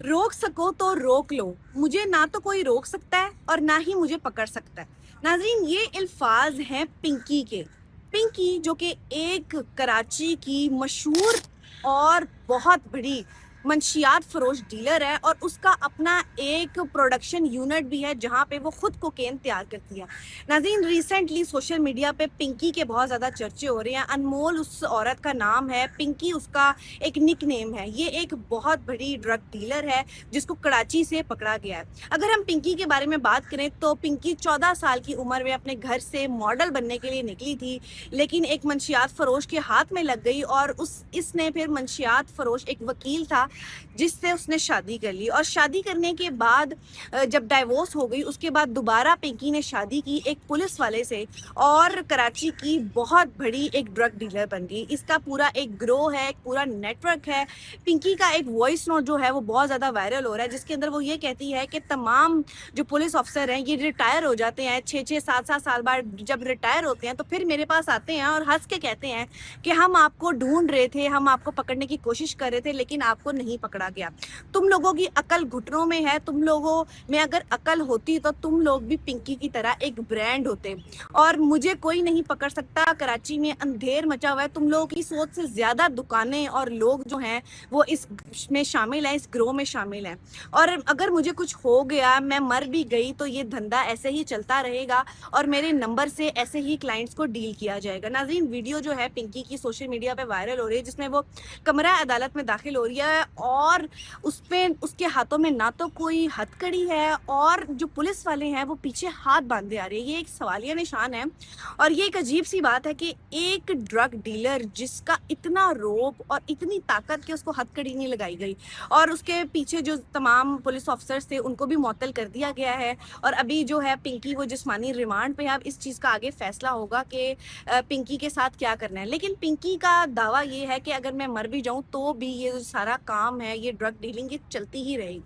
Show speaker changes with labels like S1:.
S1: रोक सको तो रोक लो, मुझे ना तो कोई रोक सकता है और ना ही मुझे पकड़ सकता है। नाज़रीन, ये अल्फाज हैं पिंकी के। पिंकी जो कि एक कराची की मशहूर और बहुत बड़ी मंशियात फरोश डीलर है, और उसका अपना एक प्रोडक्शन यूनिट भी है जहाँ पे वो खुद कोकेन तैयार करती है। नाज़रीन, रिसेंटली सोशल मीडिया पे पिंकी के बहुत ज़्यादा चर्चे हो रहे हैं। अनमोल उस औरत का नाम है, पिंकी उसका एक निक नेम है। ये एक बहुत बड़ी ड्रग डीलर है जिसको कराची से पकड़ा गया है। अगर हम पिंकी के बारे में बात करें तो पिंकी 14 साल की उम्र में अपने घर से मॉडल बनने के लिए निकली थी, लेकिन एक मंशियात फरोश के हाथ में लग गई, और इसने फिर मंशियात फरोश एक वकील था जिससे उसने शादी कर ली। और शादी करने के बाद जब डाइवोर्स हो गई, उसके बाद दोबारा पिंकी ने शादी की एक पुलिस वाले से, और कराची की बहुत बड़ी एक ड्रग डीलर बन गई। इसका पूरा एक ग्रो है, एक पूरा नेटवर्क है। पिंकी का एक वॉइस नोट जो है वो बहुत ज़्यादा वायरल हो रहा है, जिसके अंदर वो ये कहती है कि तमाम जो पुलिस ऑफिसर हैं ये रिटायर हो जाते हैं, 6-6 7-7 साल बाद जब रिटायर होते हैं तो फिर मेरे पास आते हैं और हंस के कहते हैं कि हम आपको ढूंढ रहे थे, हम आपको पकड़ने की कोशिश कर रहे थे, लेकिन आपको नहीं पकड़ा गया। तुम लोगों की अकल घुटनों में है, तुम लोगों में अगर अकल होती तो तुम लोग भी पिंकी की तरह एक ब्रांड होते। और मुझे कोई नहीं पकड़ सकता, कराची में अंधेर मचा हुआ है, तुम लोगों की सोच से ज्यादा दुकानें और लोग जो हैं वो इस में शामिल हैं, इस ग्रोह में शामिल हैं। और अगर मुझे कुछ हो गया, मैं मर भी गई, तो ये धंधा ऐसे ही चलता रहेगा और मेरे नंबर से ऐसे ही क्लाइंट्स को डील किया जाएगा। नाज़रीन, वीडियो जो है पिंकी की सोशल मीडिया पे वायरल हो रही है, जिसमें वो कमरा अदालत में दाखिल हो रही है और उस पे उसके हाथों में ना तो कोई हथकड़ी है, और जो पुलिस वाले हैं वो पीछे हाथ बांधे आ रहे हैं। ये एक सवालिया निशान है, और ये एक अजीब सी बात है कि एक ड्रग डीलर जिसका इतना रोब और इतनी ताकत कि उसको हथकड़ी नहीं लगाई गई, और उसके पीछे जो तमाम पुलिस ऑफिसर्स थे उनको भी मुअत्तल कर दिया गया है। और अभी जो है पिंकी वो जिस्मानी रिमांड पे है। अब इस चीज़ का आगे फैसला होगा कि पिंकी के साथ क्या करना है। लेकिन पिंकी का दावा ये है कि अगर मैं मर भी जाऊं तो भी ये जो सारा काम है, ये ड्रग डीलिंग, ये चलती ही रहेगी।